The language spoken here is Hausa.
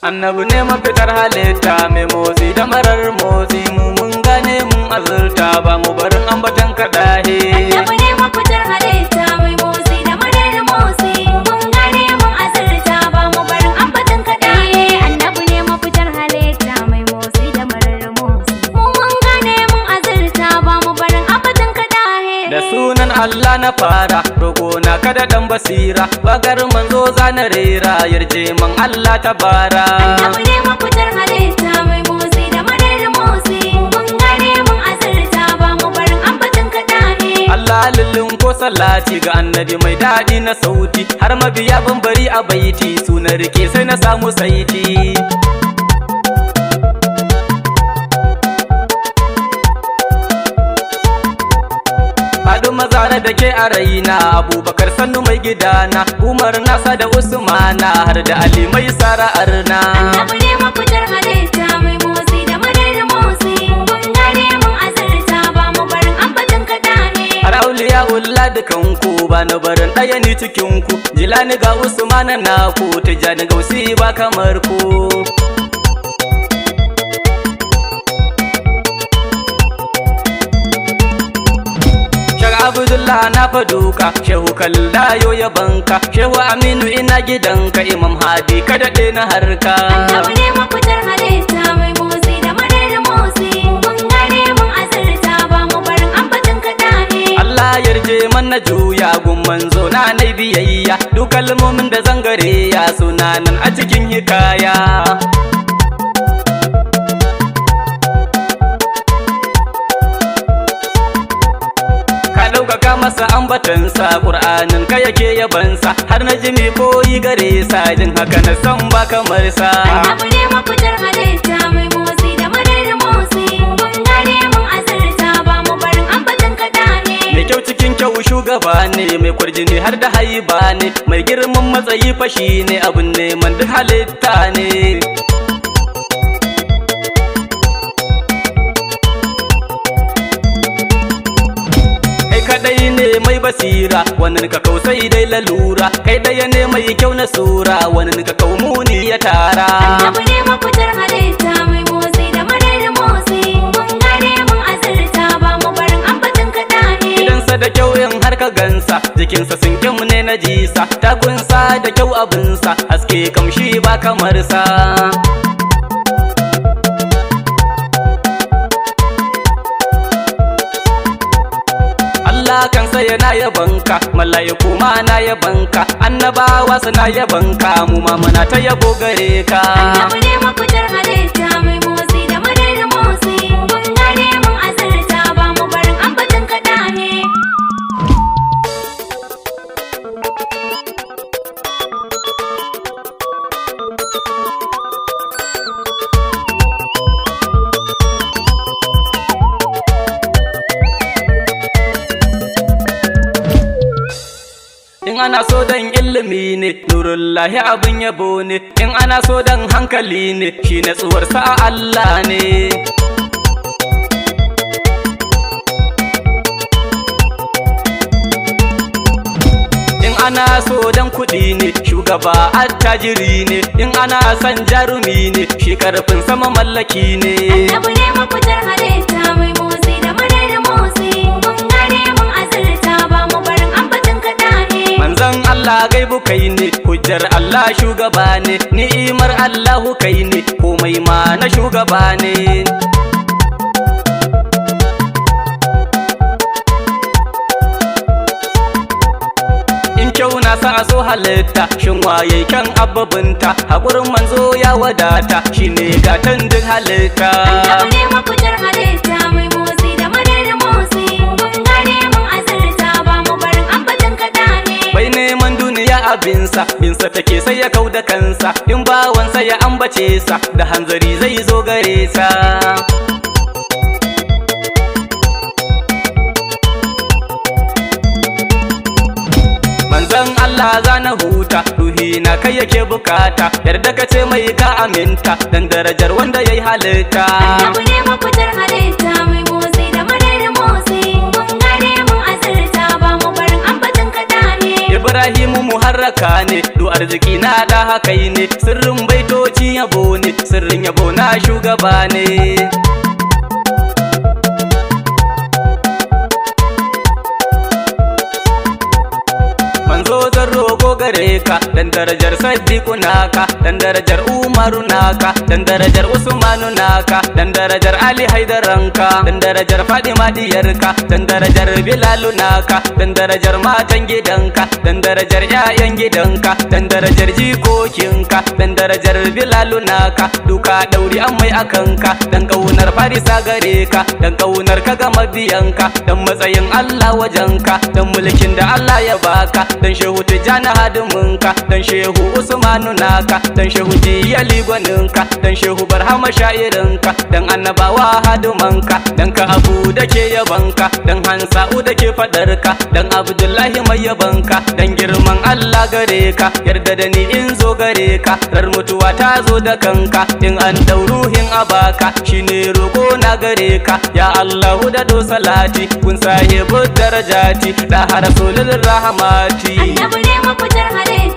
Annabi ne mafitar halitta mai motsi da marar motsi, mu mun gane mun azurta ba mu barin ambatan kaɗahe. Annabi ne mafitar halitta mai motsi da marar motsi, mun gane mun azurta ba mu barin ambatan kaɗahe. Annabi ne mafitar halitta mai motsi da marar motsi, mun gane mun azurta ba mu barin ambatan kaɗahe. Da sunan Allah na fara, roƙo na kada dan basira, bagar manzo zana rera, yarje man Allah ta bara. Annabi ne mafitar halitta mai motsi da marar motsi, mun gane mun azurta ba mu barin ambatan kaɗahe. Allah lullun ko salati ga annabi mai daɗi na sauti, har mabiya bambari a baiti, suna rike sai na samu saiti. Haɗu mazara da ke a raina, Abubakar sannu mai gidana, Umar nasa da Usmana, har da Ali mai sara'arna. Annabi ne mafitar halitta mai motsi da marar motsi, mun gane mun azurta ba mu barin ambatan kaɗahe. Har auliya ulla dukanku ba na barin ɗaya ni cikinku, Jilani ga Usmana naku, Tijjani Gausi ba kamar ku. Abdullah na faduka, Shehu Kallayo ya banka, Shehu Aminu ina gidanka, Imam Hadi ka daɗe na harka. Annabi ne mafitar halitta mai motsi da marar motsi, mun gane mun azurta ba mu barin ambatan kaɗahe. Allah yarje man na juya gun manzo na nai biyayya, duk kalmomin da zangare ya suna nan a cikin hikaya. Ɗaukaka masa ambatansa, ƙur'anin ka yake yabansa, har na ji mai koyi gare sa, jin haka na san ba kamar sa. Annabi ne mafitar halitta mai motsi da marar motsi, mun gane mun azurta ba mu barin ambatan kaɗahe. Mai kyau cikin kyau shugaba ne, mai kwarjini har da haiba ne, mai girman matsayi fashi ne, abin neman duk halitta ne. Kadai ne mai basira, wani ka kau sai dai lalura, kai daya ne mai kyau na sura, wani ka kau muni ya tara. Annabi ne mafitar halitta mai motsi da marar motsi, mun gane mun azurta ba mu barin ambatan kaɗahe. Gidansa da kyau in har ka gansa, jikinsa sun kyau ne na jisa, takunsa da kyau abinsa, haske kamshi ba kamar sa. Allah kansa yana yabanka, mala'iku ma na yabanka, annabawa suna yabanka, mu ma muna ta yabo gare ka. Annabi ne mafitar halitta mai motsi da marar motsi, mun gane mun azurta ba mu barin ambatan kaɗahe. In ana so dan ilimi ne, nurullahi abin yabo ne, in ana so dan hankali ne, shi natsuwarsa a Allah ne. In ana so dan kuɗi ne, shugaba attajiri ne, in ana son jarumi ne, shi karfin sama mallaki ne. Annabi ne mafitar halitta mai motsi da marar motsi, mun gane mun azurta ba mu barin ambatan kaɗahe. Manzon Allah gaibu kai ne, hujjar Allah shugaba ne, ni'imar Allahu kai ne, komai ma na shugaba ne. In kyau na sa a so halitta, shin waye kyan ababinta, haƙurin manzo ya wadata, shine gatan duk halitta. Annabi ne mafitar halitta mai motsi da marar motsi, mun gane mun azurta ba mu barin ambatan kaɗahe. Bai neman duniya abinsa, binsa take sai ya kau da kansa, in bawansa ya ambace sa, da hanzari zai zo gare sa. Manzon Allah zana huta, ruhi na kai yake bukata, yarda ka ce mai ka aminta, dan darajar wanda yayi halitta. Annabi ne mafitar halitta mai motsi da marar motsi, mun gane mun azurta ba mu barin ambatan kaɗahe. Ibrahimu muharraka ne, du arziki na da hakai ne, sirrin baitoci yabo ne, sirrin yabo na shugaba ne. Manzo zan roƙo gare ka, dan darajar Saddiqu naka, dan darajar Umaru naka, dan darajar Usmanu naka, dan darajar Ali Haidaranka, dan darajar Fatima diyarka, dan darajar Bilalu naka, dan darajar matan gidanka, dan darajar ƴaƴan gidanka, dan darajar jikokinka, dan darajar Bilalu naka, duka dauri an mai akanka, dan kaunar Farisa gare ka, dan kaunar ka ga mabiyanka, dan matsayin Allah wajenka, dan mulkin da Allah ya baka, dan shehu Tijjani hadiminka, dan shehu Usmanu naka, dan shehu Jiyali gwaninka, dan shehu Barhama sha'irinka, dan annabawa hadimanka, dan ka Abu da ke yabanka, dan Hansa'u da ke fadarka, dan Abdullahi mai yabanka, dan girman Allah gare ka, yarda da ni in zo gare ka, rar mutuwa ta zo da kanka, in an dau ruhin abaka, shine roko na gare ka, ya Allahu da do salati, kun sahibu darajati, da rasulul rahmati. Annabi ne mafitar halitta.